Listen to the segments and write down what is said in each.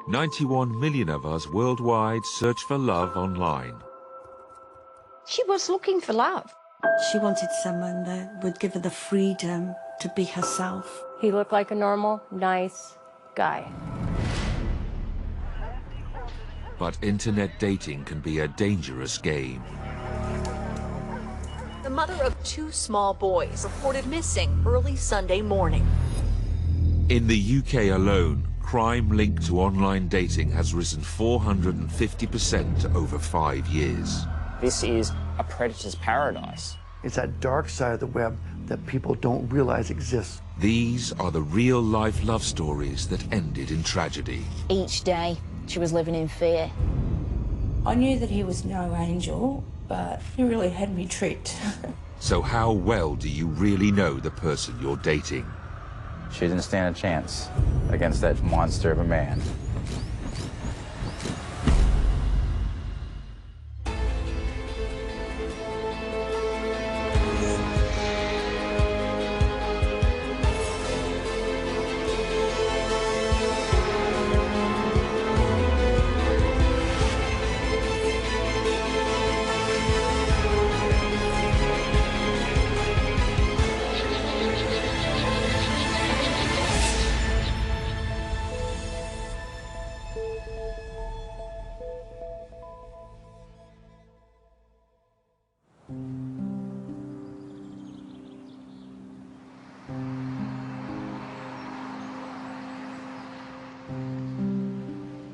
91 million of us worldwide search for love online. She was looking for love. She wanted someone that would give her the freedom to be herself. He looked like a normal, nice guy. But internet dating can be a dangerous game. The mother of 2 small boys reported missing early Sunday morning. In the UK alone, crime linked to online dating has risen 450% over 5 years. This is a predator's paradise. It's that dark side of the web that people don't realize exists. These are the real-life love stories that ended in tragedy. Each day, she was living in fear. I knew that he was no angel, but he really had me tricked. So how well do you really know the person you're dating? She didn't stand a chance against that monster of a man.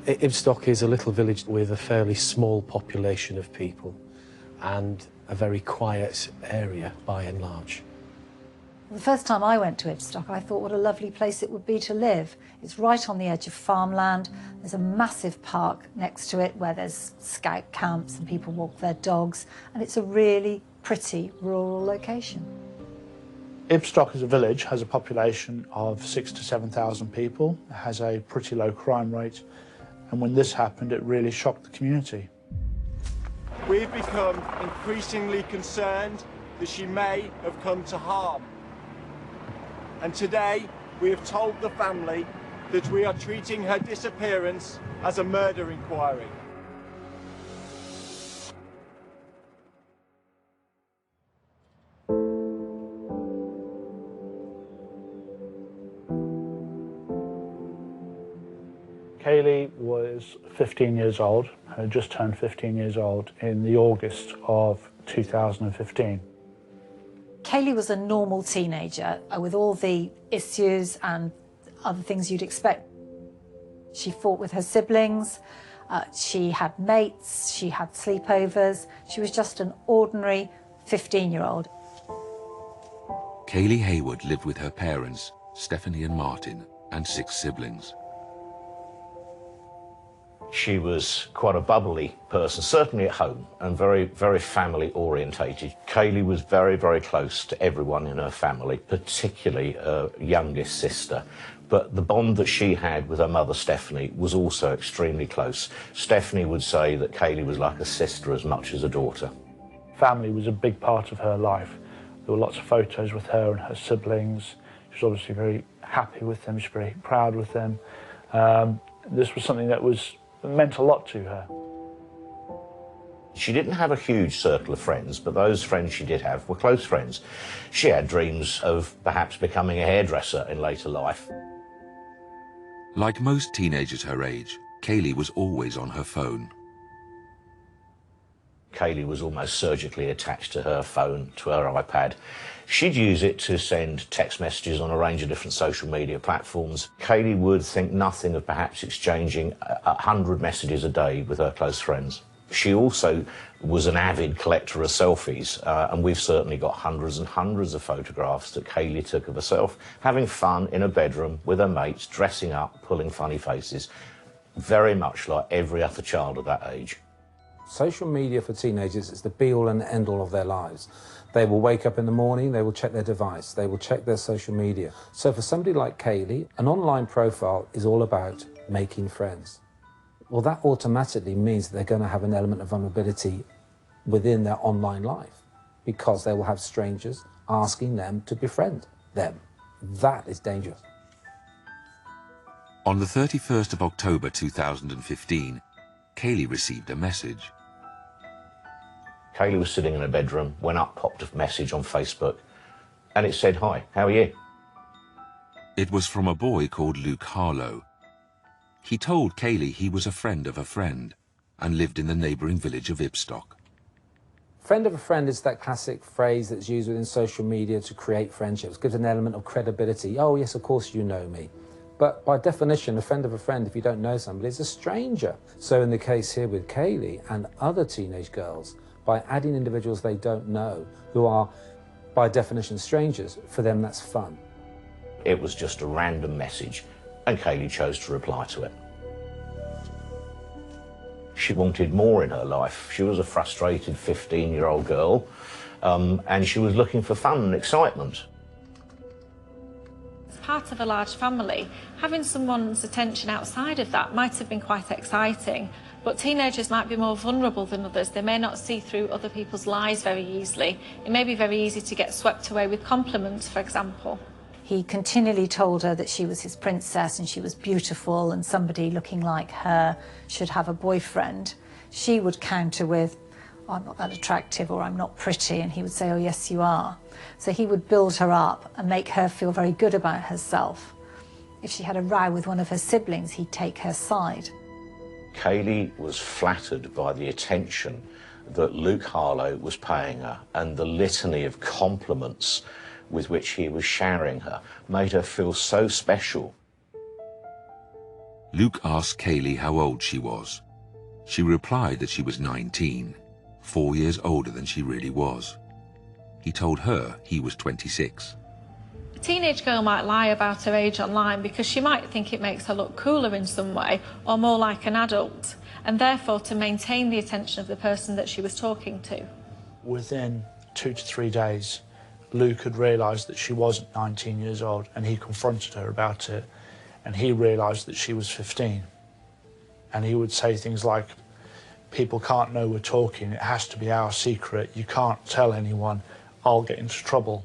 Ibstock is a little village with a fairly small population of people and a very quiet area by and large. The first time I went to Ibstock, I thought what a lovely place it would be to live. It's right on the edge of farmland. There's a massive park next to it where there's scout camps and people walk their dogs, and it's a really pretty rural location. Ibstock as a village has a population of 6,000 to 7,000 people. It has a pretty low crime rate. And when this happened, it really shocked the community. We've become increasingly concerned that she may have come to harm. And today, we have told the family that we are treating her disappearance as a murder inquiry. Kayleigh was 15 years old, had just turned 15 years old in the August of 2015. Kayleigh was a normal teenager with all the issues and other things you'd expect. She fought with her siblings, she had mates, she had sleepovers. She was just an ordinary 15-year-old. Kayleigh Haywood lived with her parents, Stephanie and Martin, and 6 siblings. She was quite a bubbly person, certainly at home, and very, very family orientated. Kayleigh was very, very close to everyone in her family, particularly her youngest sister. But the bond that she had with her mother, Stephanie, was also extremely close. Stephanie would say that Kayleigh was like a sister as much as a daughter. Family was a big part of her life. There were lots of photos with her and her siblings. She was obviously very happy with them, she was very proud with them. This was something that meant a lot to her. She didn't have a huge circle of friends, but those friends she did have were close friends. She had dreams of perhaps becoming a hairdresser in later life. Like most teenagers her age, Kayleigh was always on her phone. Kayleigh was almost surgically attached to her phone, to her iPad. She'd use it to send text messages on a range of different social media platforms. Kayleigh would think nothing of perhaps exchanging 100 messages a day with her close friends. She also was an avid collector of selfies, and we've certainly got hundreds and hundreds of photographs that Kayleigh took of herself, having fun in a bedroom with her mates, dressing up, pulling funny faces, very much like every other child of that age. Social media for teenagers is the be-all and end-all of their lives. They will wake up in the morning, they will check their device, they will check their social media. So for somebody like Kayleigh, an online profile is all about making friends. Well, that automatically means that they're going to have an element of vulnerability within their online life because they will have strangers asking them to befriend them. That is dangerous. On the 31st of October 2015, Kayleigh received a message. Kayleigh was sitting in her bedroom, went up, popped a message on Facebook, and it said, "Hi, how are you?" It was from a boy called Luke Harlow. He told Kayleigh he was a friend of a friend and lived in the neighbouring village of Ibstock. Friend of a friend is that classic phrase that's used within social media to create friendships, gives an element of credibility. Oh yes, of course you know me. But by definition, a friend of a friend, if you don't know somebody, is a stranger. So in the case here with Kayleigh and other teenage girls, by adding individuals they don't know, who are by definition strangers, for them that's fun. It was just a random message, and Kayleigh chose to reply to it. She wanted more in her life. She was a frustrated 15-year-old girl, and she was looking for fun and excitement. As part of a large family, having someone's attention outside of that might have been quite exciting, but teenagers might be more vulnerable than others. They may not see through other people's lives very easily. It may be very easy to get swept away with compliments, for example. He continually told her that she was his princess and she was beautiful and somebody looking like her should have a boyfriend. She would counter with, "Oh, I'm not that attractive," or "I'm not pretty," and he would say, "Oh yes you are." So he would build her up and make her feel very good about herself. If she had a row with one of her siblings, he'd take her side. Kayleigh was flattered by the attention that Luke Harlow was paying her, and the litany of compliments with which he was showering her made her feel so special. Luke asked Kayleigh how old she was. She replied that she was 19, 4 years older than she really was. He told her he was 26. A teenage girl might lie about her age online because she might think it makes her look cooler in some way or more like an adult, and therefore to maintain the attention of the person that she was talking to. Within 2 to 3 days, Luke had realised that she wasn't 19 years old, and he confronted her about it, and he realised that she was 15. And he would say things like, "People can't know we're talking, it has to be our secret, you can't tell anyone, I'll get into trouble."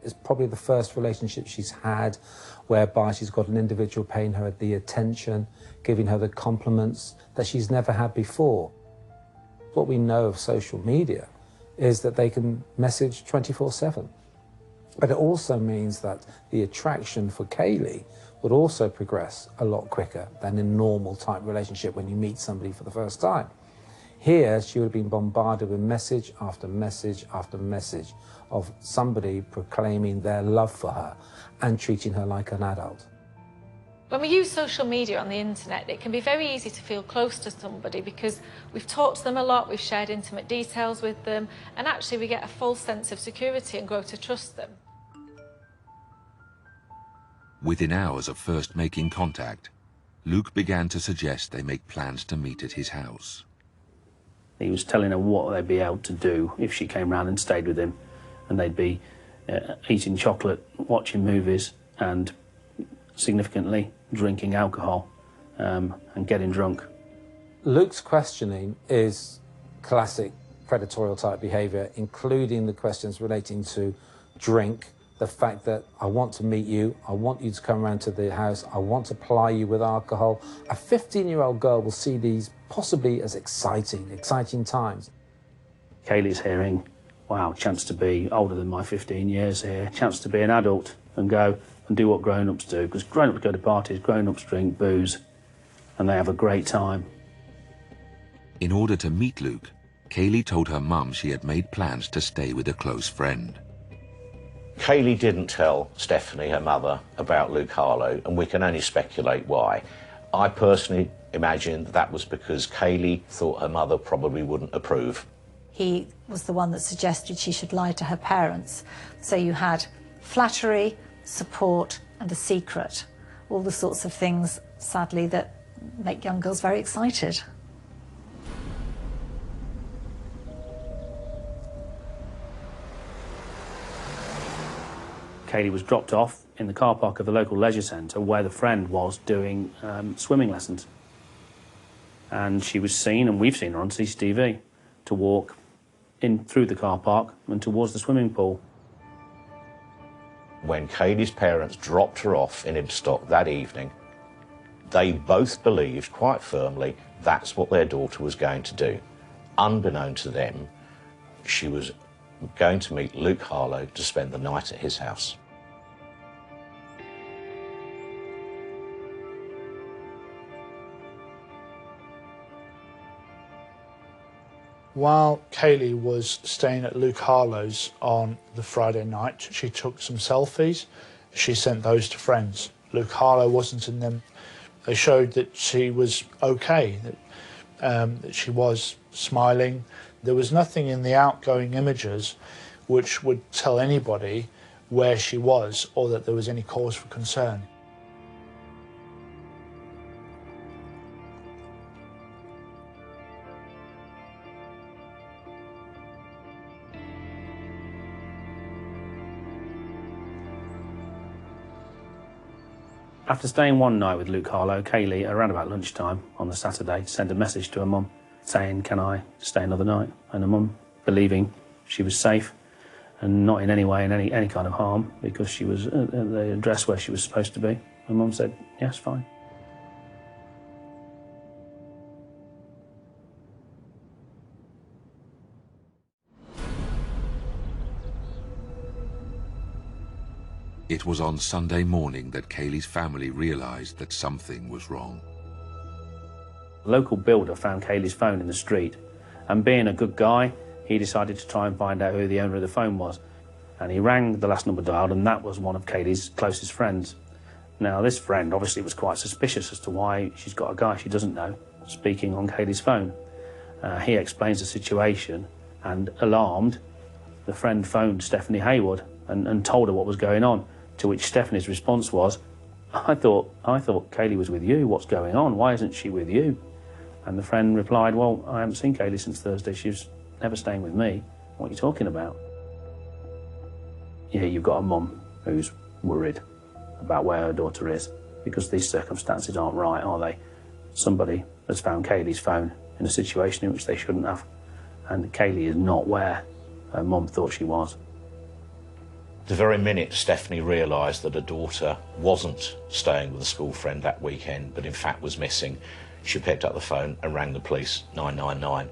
It's probably the first relationship she's had whereby she's got an individual paying her the attention, giving her the compliments that she's never had before. What we know of social media is that they can message 24/7. But it also means that the attraction for Kayleigh would also progress a lot quicker than in a normal type relationship when you meet somebody for the first time. Here, she would have been bombarded with message after message after message of somebody proclaiming their love for her and treating her like an adult. When we use social media on the internet, it can be very easy to feel close to somebody because we've talked to them a lot, we've shared intimate details with them, and actually we get a false sense of security and grow to trust them. Within hours of first making contact, Luke began to suggest they make plans to meet at his house. He was telling her what they'd be able to do if she came round and stayed with him, and they'd be eating chocolate, watching movies, and significantly drinking alcohol and getting drunk. Luke's questioning is classic predatorial type behaviour, including the questions relating to drink, the fact that I want to meet you, I want you to come around to the house, I want to ply you with alcohol. A 15-year-old girl will see these possibly as exciting times. Kayleigh's hearing, wow, chance to be older than my 15 years here, chance to be an adult and go and do what grown-ups do, because grown-ups go to parties, grown-ups drink booze, and they have a great time. In order to meet Luke, Kayleigh told her mum she had made plans to stay with a close friend. Kayleigh didn't tell Stephanie, her mother, about Luke Harlow, and we can only speculate why. I personally imagine that was because Kayleigh thought her mother probably wouldn't approve. He was the one that suggested she should lie to her parents. So you had flattery, support and a secret. All the sorts of things, sadly, that make young girls very excited. Kayleigh was dropped off in the car park of the local leisure centre where the friend was doing swimming lessons. And she was seen, and we've seen her on CCTV, to walk in through the car park and towards the swimming pool. When Kayleigh's parents dropped her off in Ibstock that evening, they both believed quite firmly that's what their daughter was going to do. Unbeknown to them, she was going to meet Luke Harlow to spend the night at his house. While Kayleigh was staying at Luke Harlow's on the Friday night, she took some selfies. She sent those to friends. Luke Harlow wasn't in them. They showed that she was okay, that she was smiling. There was nothing in the outgoing images which would tell anybody where she was or that there was any cause for concern. After staying one night with Luke Harlow, Kayleigh, around about lunchtime on the Saturday, sent a message to her mum saying, "Can I stay another night?" And her mum, believing she was safe and not in any way in any kind of harm because she was at the address where she was supposed to be, her mum said, "Yes, fine." It was on Sunday morning that Kayleigh's family realised that something was wrong. A local builder found Kayleigh's phone in the street, and being a good guy, he decided to try and find out who the owner of the phone was. And he rang the last number dialed, and that was one of Kayleigh's closest friends. Now, this friend obviously was quite suspicious as to why she's got a guy she doesn't know speaking on Kayleigh's phone. He explains the situation, and alarmed, the friend phoned Stephanie Haywood and told her what was going on. To which Stephanie's response was, I thought Kayleigh was with you. What's going on? Why isn't she with you?" And the friend replied, "Well, I haven't seen Kayleigh since Thursday. She's never staying with me. What are you talking about?" Yeah, you've got a mum who's worried about where her daughter is because these circumstances aren't right, are they? Somebody has found Kayleigh's phone in a situation in which they shouldn't have, and Kayleigh is not where her mum thought she was. The very minute Stephanie realised that her daughter wasn't staying with a school friend that weekend, but in fact was missing, she picked up the phone and rang the police 999.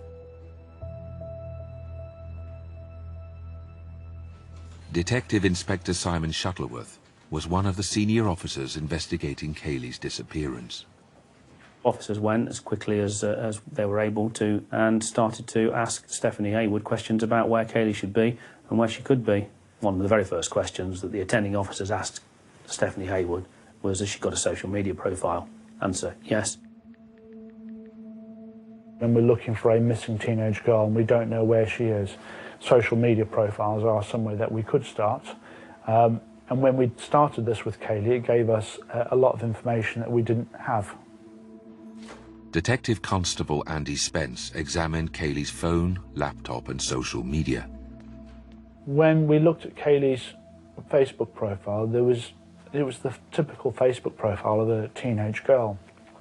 Detective Inspector Simon Shuttleworth was one of the senior officers investigating Kayleigh's disappearance. Officers went as quickly as they were able to and started to ask Stephanie Haywood questions about where Kayleigh should be and where she could be. One of the very first questions that the attending officers asked Stephanie Haywood was, has she got a social media profile? Answer, yes. When we're looking for a missing teenage girl and we don't know where she is, social media profiles are somewhere that we could start. And when we started this with Kayleigh, it gave us a lot of information that we didn't have. Detective Constable Andy Spence examined Kayleigh's phone, laptop and social media. When we looked at Kayleigh's Facebook profile, it was the typical Facebook profile of a teenage girl.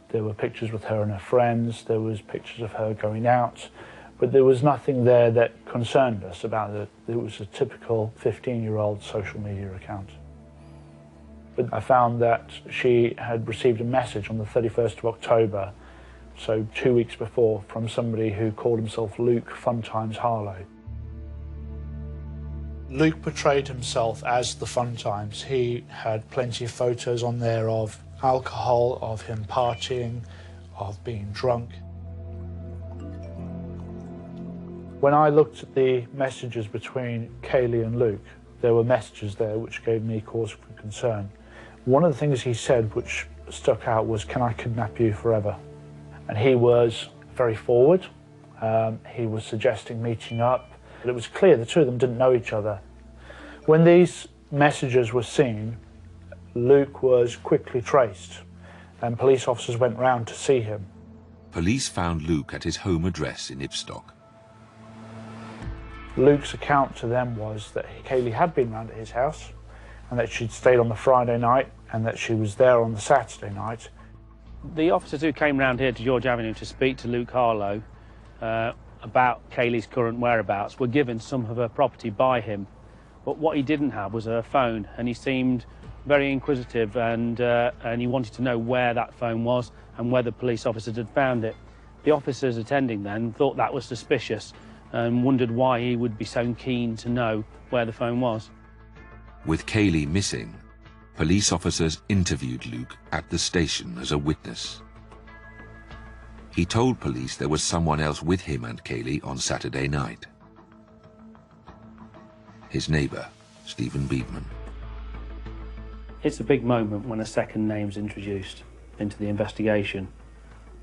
There were pictures with her and her friends, there was pictures of her going out, but there was nothing there that concerned us about it. It was a typical 15-year-old social media account. But I found that she had received a message on the 31st of October, so 2 weeks before, from somebody who called himself Luke Funtimes Harlow. Luke portrayed himself as the Funtimes. He had plenty of photos on there of alcohol, of him partying, of being drunk. When I looked at the messages between Kayleigh and Luke, there were messages there which gave me cause for concern. One of the things he said which stuck out was, "Can I kidnap you forever?" And he was very forward. He was suggesting meeting up. But it was clear the two of them didn't know each other. When these messages were seen, Luke was quickly traced and police officers went round to see him. Police found Luke at his home address in Ibstock. Luke's account to them was that Kayleigh had been round at his house and that she'd stayed on the Friday night and that she was there on the Saturday night. The officers who came round here to George Avenue to speak to Luke Harlow about Kayleigh's current whereabouts were given some of her property by him. But what he didn't have was her phone, and he seemed very inquisitive, and he wanted to know where that phone was and whether police officers had found it. The officers attending then thought that was suspicious and wondered why he would be so keen to know where the phone was. With Kayleigh missing, police officers interviewed Luke at the station as a witness. He told police there was someone else with him and Kayleigh on Saturday night. His neighbour, Stephen Beedman. It's a big moment when a second name's introduced into the investigation.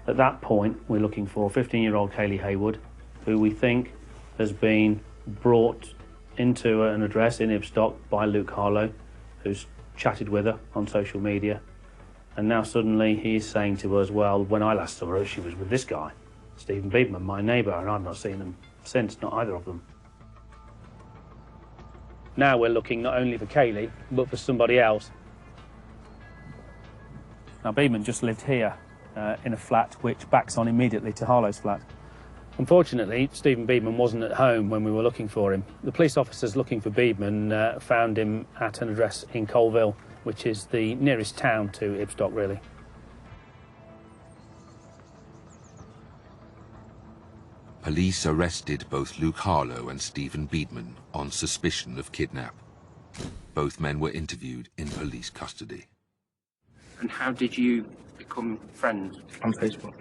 At that point, we're looking for 15-year-old Kayleigh Haywood, who we think has been brought into an address in Ibstock by Luke Harlow, who's chatted with her on social media. And now suddenly he's saying to us, well, when I last saw her, she was with this guy, Stephen Beedman, my neighbour, and I've not seen them since, not either of them. Now we're looking not only for Kayleigh, but for somebody else. Now, Beedman just lived here in a flat which backs on immediately to Harlow's flat. Unfortunately, Stephen Beedman wasn't at home when we were looking for him. The police officers looking for Beedman found him at an address in Colville, which is the nearest town to Ibstock, really. Police arrested both Luke Harlow and Stephen Beedman on suspicion of kidnap. Both men were interviewed in police custody. And how did you become friends? On Facebook.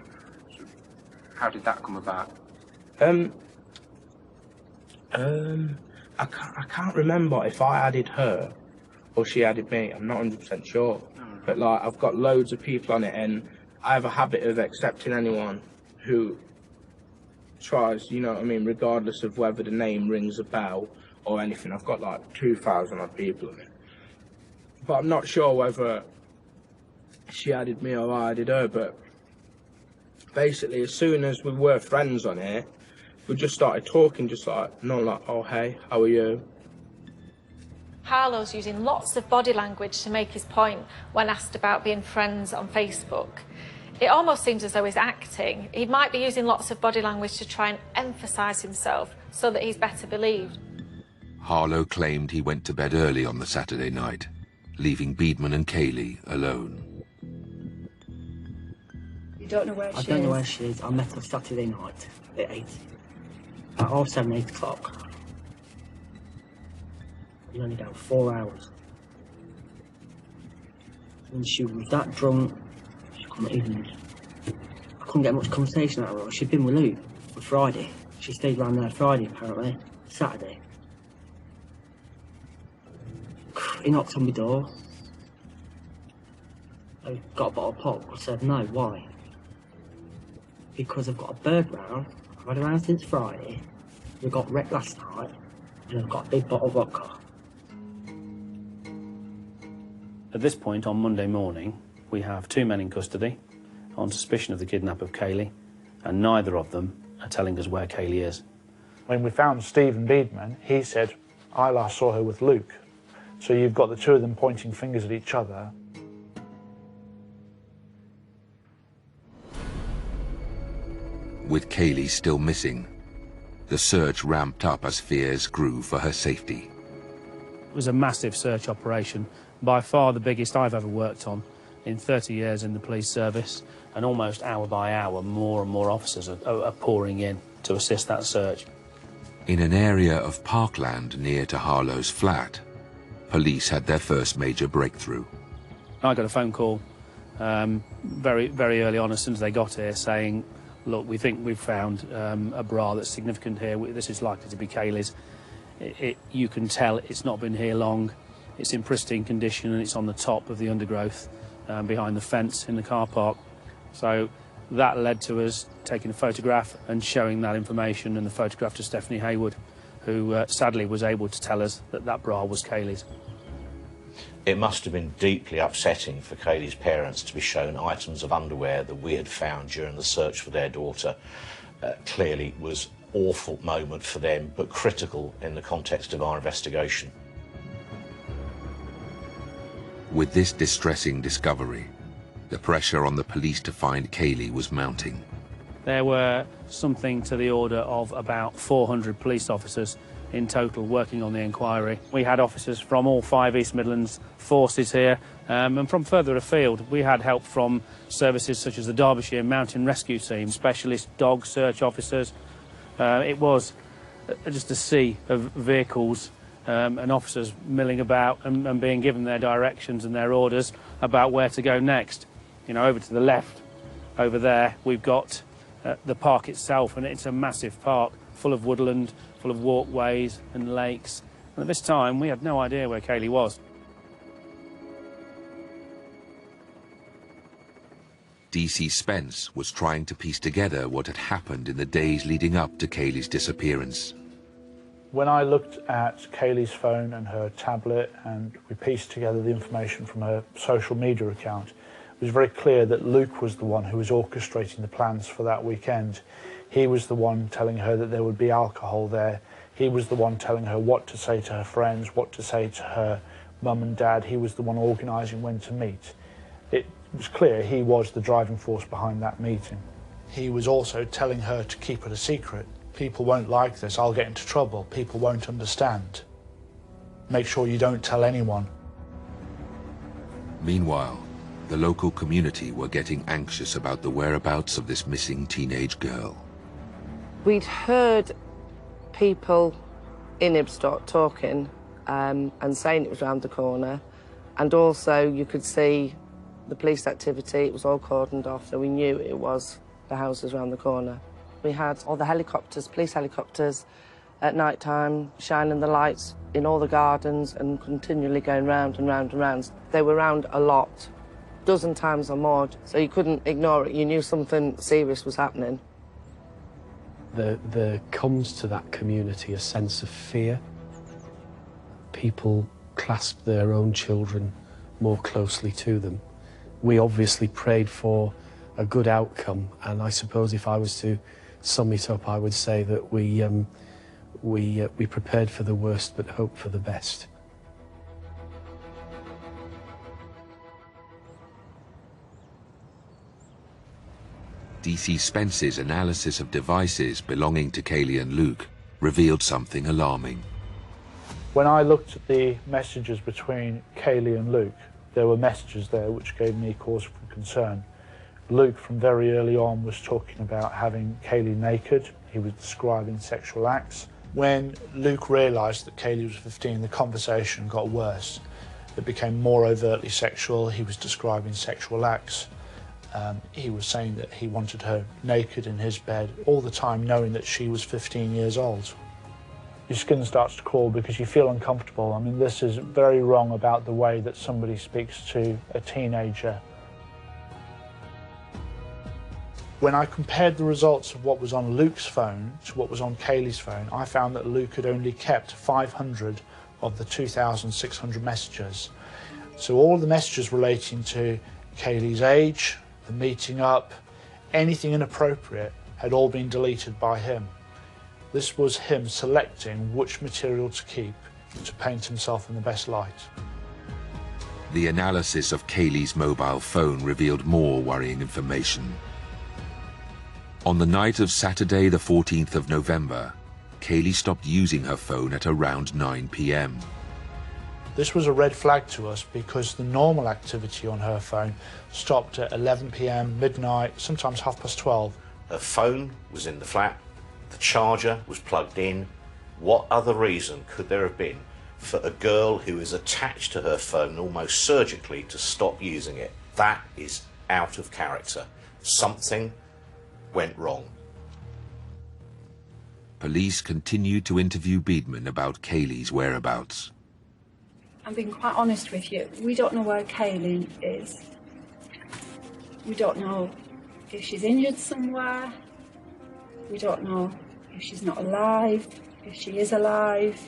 How did that come about? I can't remember if I added her or she added me. I'm not 100% sure. But like, I've got loads of people on it, and I have a habit of accepting anyone who tries, you know what I mean, regardless of whether the name rings a bell or anything. I've got like 2,000 odd people on it. But I'm not sure whether she added me or I added her, but basically as soon as we were friends on here, we just started talking, just like, oh hey, how are you? Harlow's using lots of body language to make his point when asked about being friends on Facebook. It almost seems as though he's acting. He might be using lots of body language to try and emphasise himself so that he's better believed. Harlow claimed he went to bed early on the Saturday night, leaving Beedman and Kayleigh alone. You don't know where she is? I don't know where she is. I met her Saturday night at 8. At half 7, 8 o'clock. We only down 4 hours. And she was that drunk, she couldn't even... I couldn't get much conversation out of her. She'd been with Luke for Friday. She stayed around there Friday, apparently. Saturday. He knocked on my door. I got a bottle of pop. I said, no, why? Because I've got a bird round. I've had around since Friday. We got wrecked last night. And I've got a big bottle of vodka. At this point, on Monday morning, we have 2 men in custody on suspicion of the kidnap of Kayleigh, and neither of them are telling us where Kayleigh is. When we found Stephen Beedman, he said, I last saw her with Luke. So you've got the two of them pointing fingers at each other. With Kayleigh still missing, the search ramped up as fears grew for her safety. It was a massive search operation, by far the biggest I've ever worked on in 30 years in the police service, and almost hour by hour more and more officers are pouring in to assist that search. In an area of parkland near to Harlow's flat, police had their first major breakthrough. I got a phone call very, very early on, as soon as they got here, saying, look, we think we've found a bra that's significant here. This is likely to be Kayleigh's. You can tell it's not been here long. It's in pristine condition, and it's on the top of the undergrowth behind the fence in the car park. So that led to us taking a photograph and showing that information and the photograph to Stephanie Haywood, who sadly was able to tell us that that bra was Kayleigh's. It must have been deeply upsetting for Kayleigh's parents to be shown items of underwear that we had found during the search for their daughter. Clearly was an awful moment for them, but critical in the context of our investigation. With this distressing discovery, the pressure on the police to find Kayleigh was mounting. There were something to the order of about 400 police officers in total working on the inquiry. We had officers from all 5 East Midlands forces here, and from further afield we had help from services such as the Derbyshire Mountain Rescue Team, specialist dog search officers. It was just a sea of vehicles and officers milling about and being given their directions and their orders about where to go next. You know, over to the left, over there, we've got the park itself, and it's a massive park full of woodland, full of walkways and lakes. And at this time, we had no idea where Kayleigh was. DC Spence was trying to piece together what had happened in the days leading up to Kayleigh's disappearance. When I looked at Kayleigh's phone and her tablet and we pieced together the information from her social media account, it was very clear that Luke was the one who was orchestrating the plans for that weekend. He was the one telling her that there would be alcohol there. He was the one telling her what to say to her friends, what to say to her mum and dad. He was the one organising when to meet. It was clear he was the driving force behind that meeting. He was also telling her to keep it a secret. People won't like this, I'll get into trouble, people won't understand. Make sure you don't tell anyone. Meanwhile, the local community were getting anxious about the whereabouts of this missing teenage girl. We'd heard people in Ibstock talking and saying it was round the corner, and also you could see the police activity. It was all cordoned off, so we knew it was the houses round the corner. We had all the helicopters, police helicopters, at night time, shining the lights in all the gardens and continually going round and round and round. They were round a lot, a dozen times or more, so you couldn't ignore it. You knew something serious was happening. There comes to that community a sense of fear. People clasp their own children more closely to them. We obviously prayed for a good outcome, and I suppose if I was to sum it up, I would say that we prepared for the worst but hoped for the best. DC Spence's analysis of devices belonging to Kayleigh and Luke revealed something alarming. When I looked at the messages between Kayleigh and Luke, there were messages there which gave me cause for concern. Luke, from very early on, was talking about having Kayleigh naked. He was describing sexual acts. When Luke realised that Kayleigh was 15, the conversation got worse. It became more overtly sexual. He was describing sexual acts. He was saying that he wanted her naked in his bed all the time, knowing that she was 15 years old. Your skin starts to crawl because you feel uncomfortable. I mean, this is very wrong about the way that somebody speaks to a teenager. When I compared the results of what was on Luke's phone to what was on Kayleigh's phone, I found that Luke had only kept 500 of the 2,600 messages. So all the messages relating to Kayleigh's age, the meeting up, anything inappropriate had all been deleted by him. This was him selecting which material to keep to paint himself in the best light. The analysis of Kayleigh's mobile phone revealed more worrying information. On the night of Saturday, the 14th of November, Kayleigh stopped using her phone at around 9 p.m. This was a red flag to us because the normal activity on her phone stopped at 11 p.m, midnight, sometimes 12:30. Her phone was in the flat, the charger was plugged in. What other reason could there have been for a girl who is attached to her phone almost surgically to stop using it? That is out of character. Something went wrong. Police continued to interview Beedman about Kayleigh's whereabouts. I'm being quite honest with you. We don't know where Kayleigh is. We don't know if she's injured somewhere. We don't know if she's not alive, if she is alive.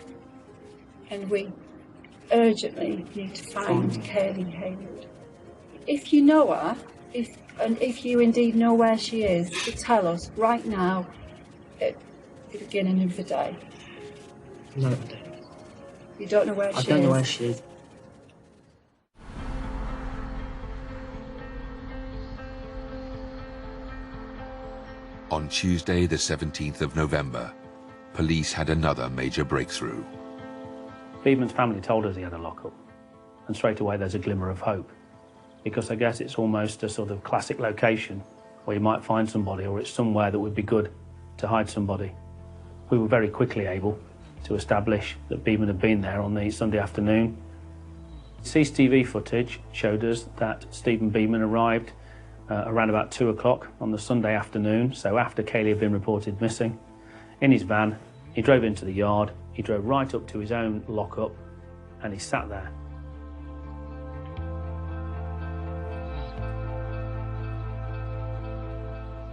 And we urgently need to find Kayleigh Haywood. If you know her, if you indeed know where she is, to tell us right now at the beginning of the day. No, I don't. You don't know where she is? I don't know where she is. On Tuesday, the 17th of November, police had another major breakthrough. Beedman's family told us he had a lockup, and straight away there's a glimmer of hope, because I guess it's almost a sort of classic location where you might find somebody, or it's somewhere that would be good to hide somebody. We were very quickly able to establish that Beedman had been there on the Sunday afternoon. CCTV footage showed us that Stephen Beedman arrived around about 2 o'clock on the Sunday afternoon, so after Kayleigh had been reported missing, in his van. He drove into the yard, he drove right up to his own lockup, and he sat there.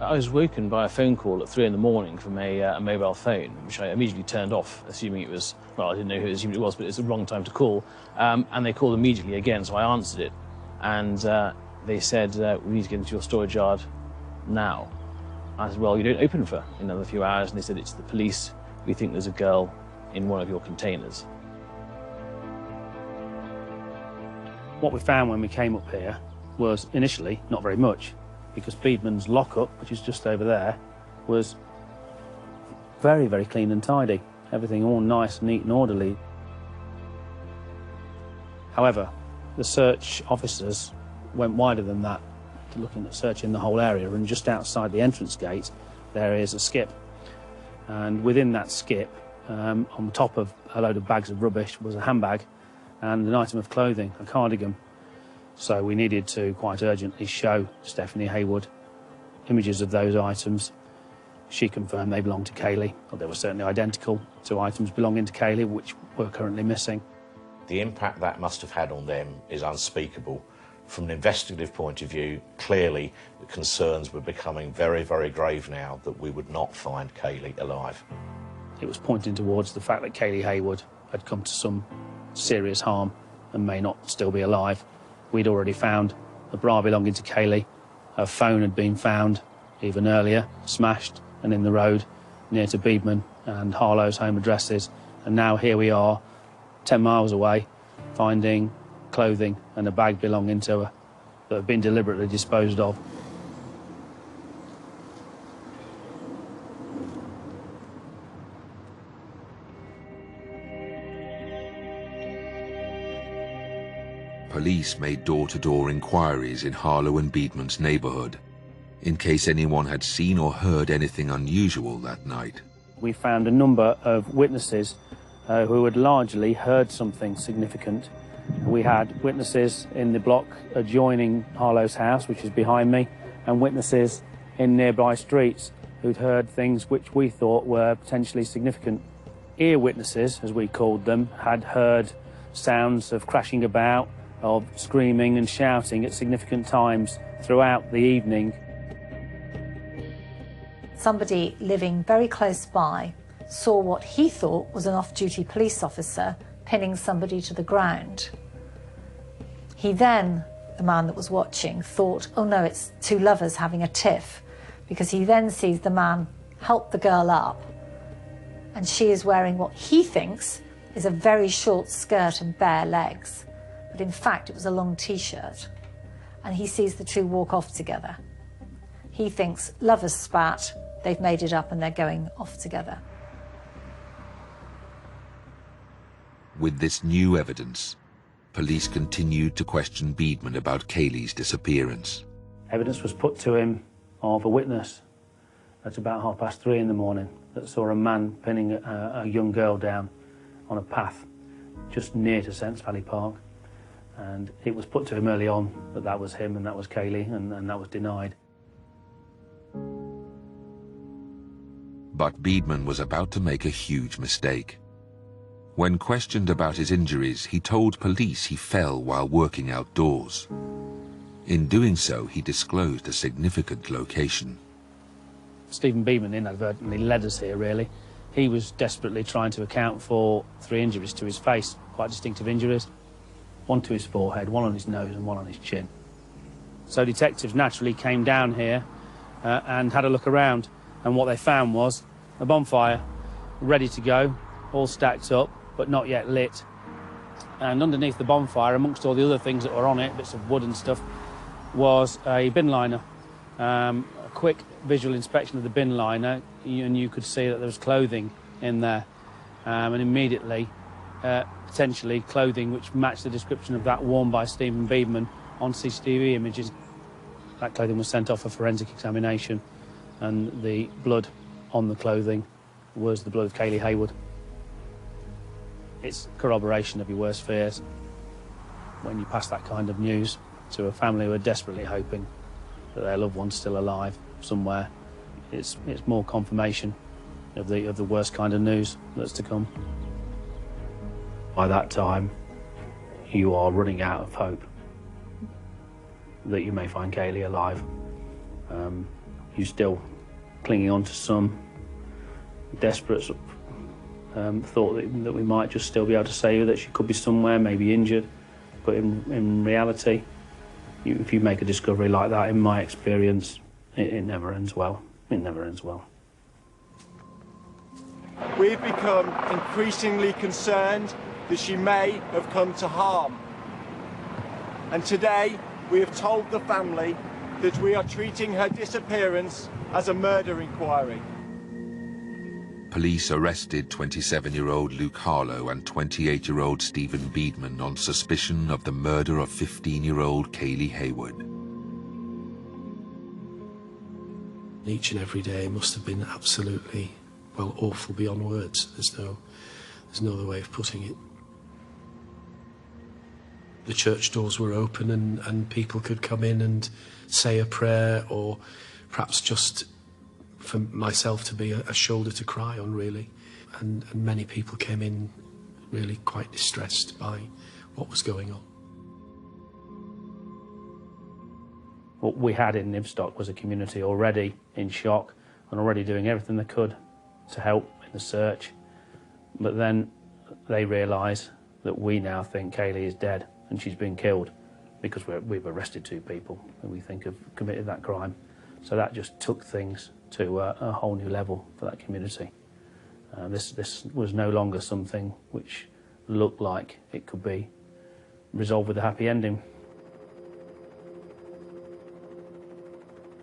I was woken by a phone call at 3 in the morning from a mobile phone, which I immediately turned off, assuming it was, well, I didn't know who it was, but it's the wrong time to call. And they called immediately again, so I answered it. And they said, we need to get into your storage yard now. I said, well, you don't open for another few hours. And they said, it's the police. We think there's a girl in one of your containers. What we found when we came up here was initially not very much, because Beedman's lockup, which is just over there, was very, very clean and tidy. Everything all nice, neat and orderly. However, the search officers went wider than that, looking at searching the whole area, and just outside the entrance gate there is a skip. And within that skip, on top of a load of bags of rubbish, was a handbag and an item of clothing, a cardigan. So we needed to quite urgently show Stephanie Haywood images of those items. She confirmed they belonged to Kayleigh, or they were certainly identical to items belonging to Kayleigh, which were currently missing. The impact that must have had on them is unspeakable. From an investigative point of view, clearly the concerns were becoming very, very grave now that we would not find Kayleigh alive. It was pointing towards the fact that Kayleigh Haywood had come to some serious harm and may not still be alive. We'd already found a bra belonging to Kayleigh. Her phone had been found even earlier, smashed and in the road near to Beedman and Harlow's home addresses. And now here we are, 10 miles away, finding clothing and a bag belonging to her that have been deliberately disposed of. Police made door-to-door inquiries in Harlow and Beedman's neighbourhood, in case anyone had seen or heard anything unusual that night. We found a number of witnesses who had largely heard something significant. We had witnesses in the block adjoining Harlow's house, which is behind me, and witnesses in nearby streets who'd heard things which we thought were potentially significant. Ear witnesses, as we called them, had heard sounds of crashing about, of screaming and shouting at significant times throughout the evening. Somebody living very close by saw what he thought was an off-duty police officer pinning somebody to the ground. He then, the man that was watching, thought, oh no, it's two lovers having a tiff, because he then sees the man help the girl up, and she is wearing what he thinks is a very short skirt and bare legs. But in fact, it was a long T-shirt. And he sees the two walk off together. He thinks lovers spat, they've made it up and they're going off together. With this new evidence, police continued to question Beedman about Kayleigh's disappearance. Evidence was put to him of a witness at about 3:30 in the morning that saw a man pinning a young girl down on a path just near to Sents Valley Park. And it was put to him early on that that was him and that was Kayleigh, and that was denied. But Beedman was about to make a huge mistake. When questioned about his injuries, he told police he fell while working outdoors. In doing so, he disclosed a significant location. Stephen Beedman inadvertently led us here, really. He was desperately trying to account for 3 injuries to his face, quite distinctive injuries. One to his forehead, one on his nose and one on his chin. So detectives naturally came down here and had a look around, and what they found was a bonfire ready to go, all stacked up but not yet lit. And underneath the bonfire, amongst all the other things that were on it, bits of wood and stuff, was a bin liner. A quick visual inspection of the bin liner, and you could see that there was clothing in there, and immediately, potentially clothing which matched the description of that worn by Stephen Beedman on CCTV images. That clothing was sent off for forensic examination, and the blood on the clothing was the blood of Kayleigh Haywood. It's corroboration of your worst fears when you pass that kind of news to a family who are desperately hoping that their loved one's still alive somewhere. It's more confirmation of the worst kind of news that's to come. By that time, you are running out of hope that you may find Kayleigh alive. You're still clinging on to some desperate thought that we might just still be able to save her, that she could be somewhere, maybe injured. But in reality, if you make a discovery like that, in my experience, it never ends well. It never ends well. We've become increasingly concerned that she may have come to harm. And today, we have told the family that we are treating her disappearance as a murder inquiry. Police arrested 27-year-old Luke Harlow and 28-year-old Stephen Beedman on suspicion of the murder of 15-year-old Kayleigh Haywood. Each and every day must have been absolutely, well, awful beyond words. There's no other way of putting it. The church doors were open and people could come in and say a prayer, or perhaps just for myself to be a shoulder to cry on, really. And many people came in really quite distressed by what was going on. What we had in Nibstock was a community already in shock and already doing everything they could to help in the search. But then they realise that we now think Kayleigh is dead and she's been killed because we've arrested two people who we think have committed that crime. So that just took things to a whole new level for that community. This was no longer something which looked like it could be resolved with a happy ending.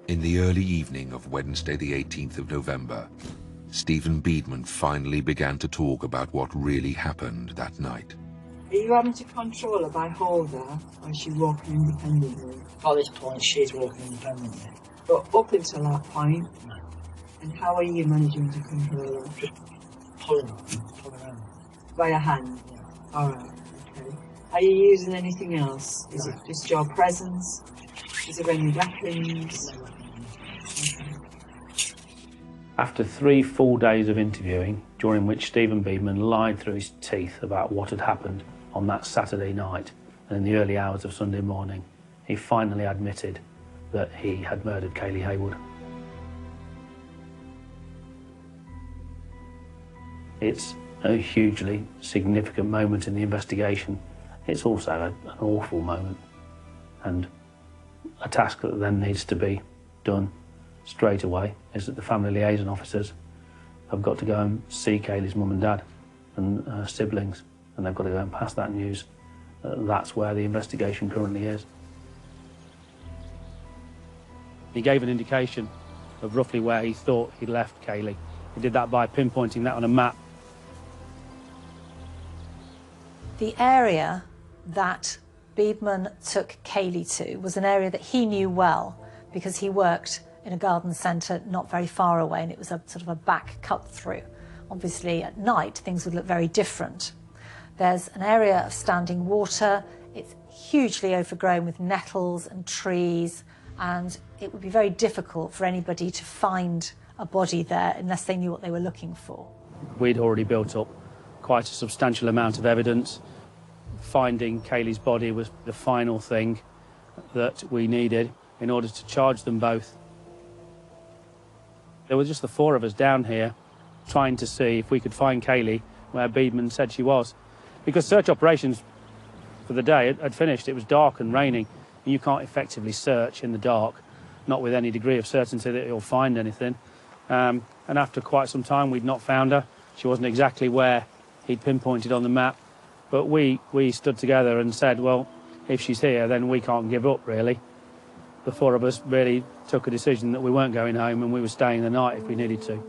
In the early evening of Wednesday the 18th of November, Stephen Beedman finally began to talk about what really happened that night. Are you having to control her by hold her, or is she walking independently? At this point, she's walking independently. But up until that point, no. And how are you managing to control her? Just pulling her. By your hand? Yeah. Alright, okay. Are you using anything else? Is it just your presence? Is there any weapons? No weapons. Okay. After 3 full days of interviewing, during which Stephen Beedman lied through his teeth about what had happened on that Saturday night and in the early hours of Sunday morning, he finally admitted that he had murdered Kayleigh Haywood. It's a hugely significant moment in the investigation. It's also an awful moment, and a task that then needs to be done straight away is that the family liaison officers have got to go and see Kayleigh's mum and dad and her siblings, and they've got to go and pass that news. That's where the investigation currently is. He gave an indication of roughly where he thought he'd left Kayleigh. He did that by pinpointing that on a map. The area that Beedman took Kayleigh to was an area that he knew well because he worked in a garden centre not very far away, and it was a sort of a back cut through. Obviously at night things would look very different. There's an area of standing water. It's hugely overgrown with nettles and trees, and it would be very difficult for anybody to find a body there unless they knew what they were looking for. We'd already built up quite a substantial amount of evidence. Finding Kayleigh's body was the final thing that we needed in order to charge them both. There were just the 4 of us down here trying to see if we could find Kayleigh where Beedman said she was. Because search operations for the day had finished. It was dark and raining, and you can't effectively search in the dark, not with any degree of certainty that you'll find anything. And after quite some time, we'd not found her. She wasn't exactly where he'd pinpointed on the map. But we stood together and said, well, if she's here, then we can't give up, really. The 4 of us really took a decision that we weren't going home and we were staying the night if we needed to.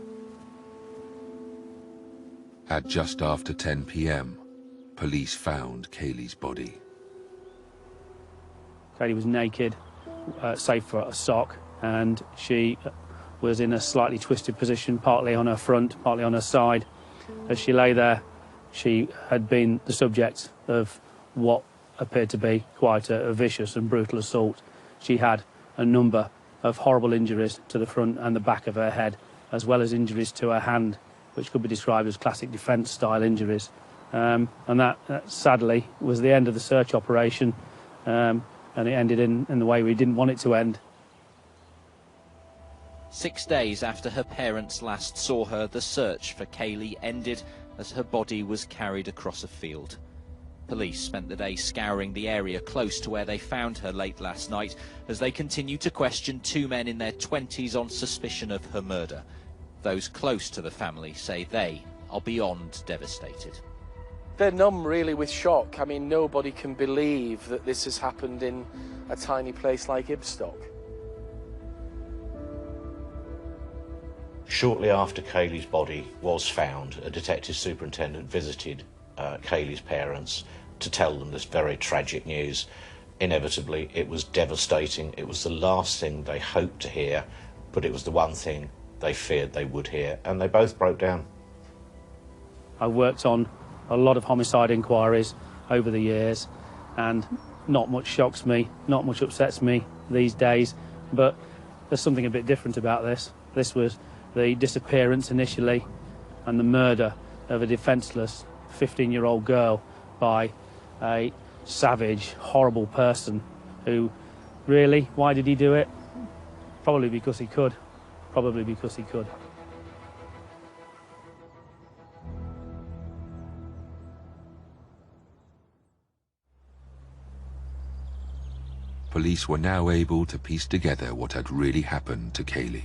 At just after 10 p.m, police found Kayleigh's body. Kayleigh was naked, save for a sock, and she was in a slightly twisted position, partly on her front, partly on her side. As she lay there, she had been the subject of what appeared to be quite a vicious and brutal assault. She had a number of horrible injuries to the front and the back of her head, as well as injuries to her hand, which could be described as classic defence-style injuries. And that, sadly, was the end of the search operation, and it ended in the way we didn't want it to end. 6 days after her parents last saw her, the search for Kayleigh ended as her body was carried across a field. Police spent the day scouring the area close to where they found her late last night as they continued to question two men in their 20s on suspicion of her murder. Those close to the family say they are beyond devastated. They're numb really with shock. I mean, nobody can believe that this has happened in a tiny place like Ibstock. Shortly after Kayleigh's body was found, a detective superintendent visited Kayleigh's parents to tell them this very tragic news. Inevitably, it was devastating. It was the last thing they hoped to hear, but it was the one thing they feared they would hear, and they both broke down. I worked on a lot of homicide inquiries over the years, and not much shocks me, not much upsets me these days, but there's something a bit different about this. This was the disappearance initially and the murder of a defenceless 15-year-old girl by a savage, horrible person who, really, why did he do it? Probably because he could. Probably because he could. Police were now able to piece together what had really happened to Kayleigh.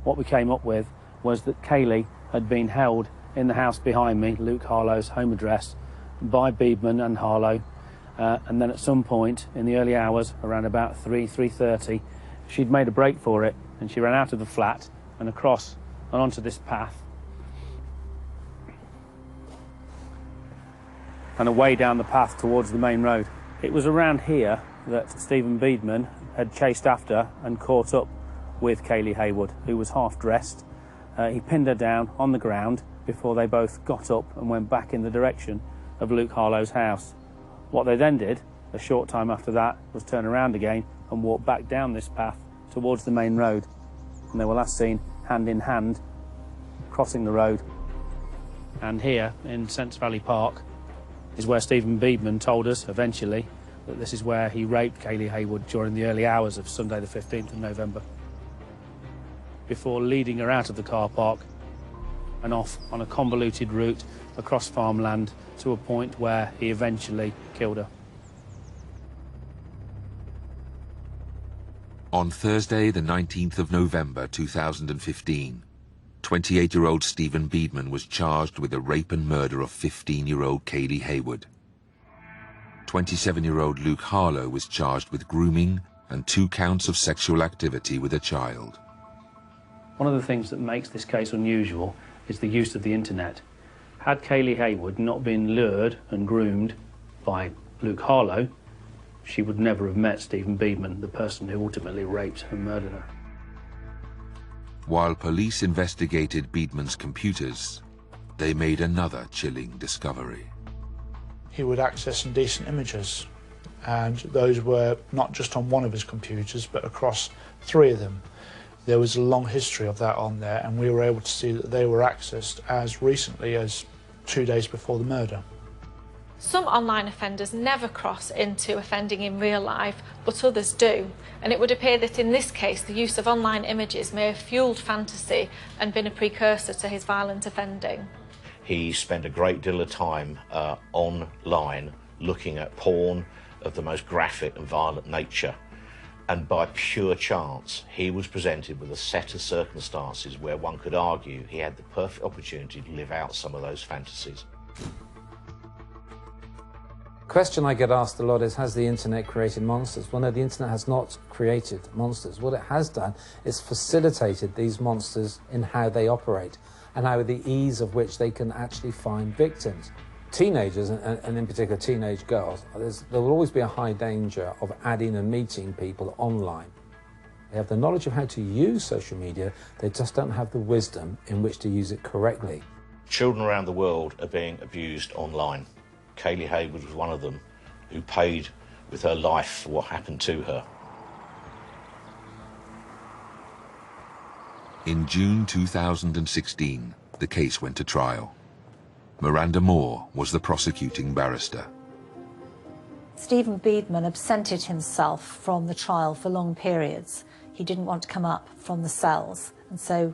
What we came up with was that Kayleigh had been held in the house behind me, Luke Harlow's home address, by Beedman and Harlow, and then at some point in the early hours, around about 3:30, she'd made a break for it, and she ran out of the flat and across and onto this path and away down the path towards the main road. It was around here that Stephen Beedman had chased after and caught up with Kayleigh Haywood, who was half-dressed. He pinned her down on the ground before they both got up and went back in the direction of Luke Harlow's house. What they then did, a short time after that, was turn around again and walk back down this path towards the main road. And they were last seen hand in hand, crossing the road. And here, in Sents Valley Park, is where Stephen Beedman told us, eventually, that this is where he raped Kayleigh Haywood during the early hours of Sunday the 15th of November, before leading her out of the car park and off on a convoluted route across farmland to a point where he eventually killed her. On Thursday, the 19th of November 2015, 28-year-old Stephen Beedman was charged with the rape and murder of 15-year-old Kayleigh Haywood. 27-year-old Luke Harlow was charged with grooming and 2 counts of sexual activity with a child. One of the things that makes this case unusual is the use of the internet. Had Kayleigh Haywood not been lured and groomed by Luke Harlow, she would never have met Stephen Beedman, the person who ultimately raped and murdered her. While police investigated Beedman's computers, they made another chilling discovery. He would access indecent images, and those were not just on one of his computers, but across 3 of them. There was a long history of that on there, and we were able to see that they were accessed as recently as 2 days before the murder. Some online offenders never cross into offending in real life, but others do. And it would appear that in this case, the use of online images may have fueled fantasy and been a precursor to his violent offending. He spent a great deal of time online looking at porn of the most graphic and violent nature. And by pure chance, he was presented with a set of circumstances where one could argue he had the perfect opportunity to live out some of those fantasies. The question I get asked a lot is, has the internet created monsters? Well, no, the internet has not created monsters. What it has done is facilitated these monsters in how they operate. and how the ease of which they can actually find victims. Teenagers, and in particular teenage girls, there will always be a high danger of adding and meeting people online. They have the knowledge of how to use social media, they just don't have the wisdom in which to use it correctly. Children around the world are being abused online. Kayleigh Haywood was one of them, who paid with her life for what happened to her. In June 2016, the case went to trial. Miranda Moore was the prosecuting barrister. Stephen Beedman absented himself from the trial for long periods. He didn't want to come up from the cells, and so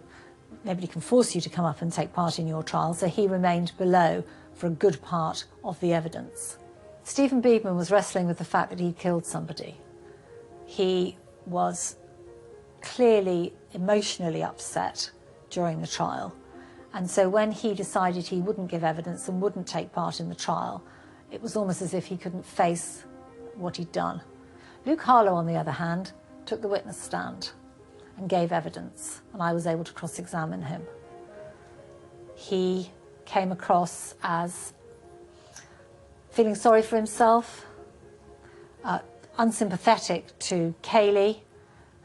nobody can force you to come up and take part in your trial, so he remained below for a good part of the evidence. Stephen Beedman was wrestling with the fact that he'd killed somebody. He was clearly emotionally upset during the trial, and so when he decided he wouldn't give evidence and wouldn't take part in the trial, it was almost as if he couldn't face what he'd done. Luke Harlow, on the other hand, took the witness stand and gave evidence, and I was able to cross-examine him. He came across as feeling sorry for himself, unsympathetic to Kayleigh,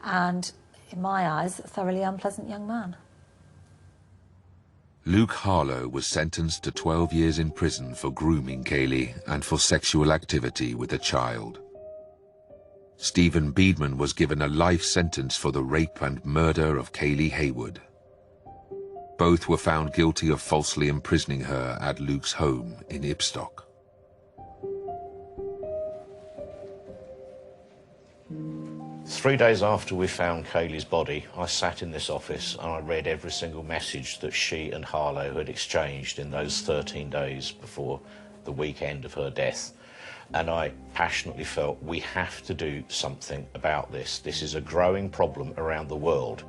and, in my eyes, a thoroughly unpleasant young man. Luke Harlow was sentenced to 12 years in prison for grooming Kayleigh and for sexual activity with a child. Stephen Beedman was given a life sentence for the rape and murder of Kayleigh Haywood. Both were found guilty of falsely imprisoning her at Luke's home in Ibstock. Three days after we found Kayleigh's body, I sat in this office and I read every single message that she and Harlow had exchanged in those 13 days before the weekend of her death. And I passionately felt we have to do something about this. This is a growing problem around the world.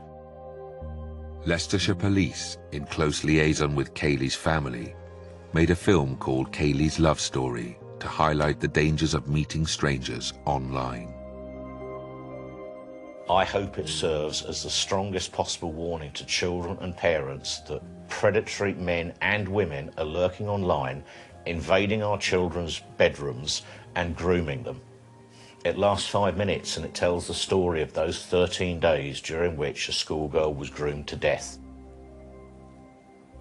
Leicestershire Police, in close liaison with Kayleigh's family, made a film called Kayleigh's Love Story to highlight the dangers of meeting strangers online. I hope it serves as the strongest possible warning to children and parents that predatory men and women are lurking online, invading our children's bedrooms and grooming them. It lasts 5 minutes and it tells the story of those 13 days during which a schoolgirl was groomed to death.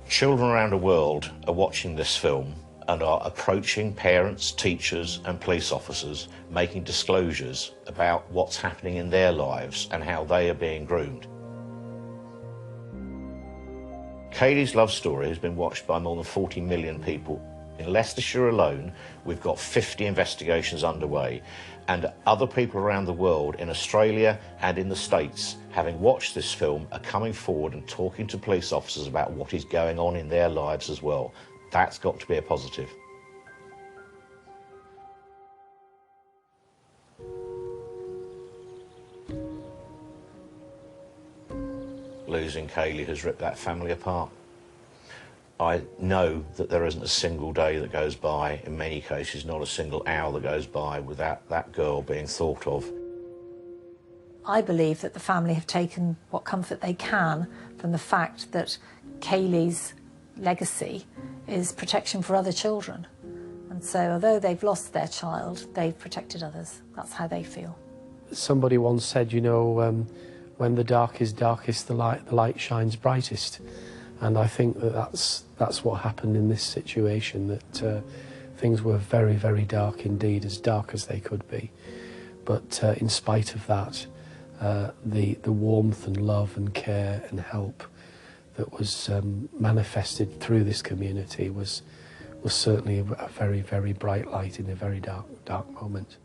Children around the world are watching this film and are approaching parents, teachers and police officers, making disclosures about what's happening in their lives and how they are being groomed. Kayleigh's Love Story has been watched by more than 40 million people. In Leicestershire alone, we've got 50 investigations underway, and other people around the world, in Australia and in the States, having watched this film, are coming forward and talking to police officers about what is going on in their lives as well. That's got to be a positive. Losing Kayleigh has ripped that family apart. I know that there isn't a single day that goes by, in many cases not a single hour that goes by without that girl being thought of. I believe that the family have taken what comfort they can from the fact that Kayleigh's legacy is protection for other children. And so although they've lost their child, they've protected others. That's how they feel. Somebody once said, you know, when the dark is darkest, the light shines brightest. And I think that that's what happened in this situation, that things were very, very dark indeed, as dark as they could be. But in spite of that, the warmth and love and care and help that was manifested through this community was certainly a very, very bright light in a very dark moment.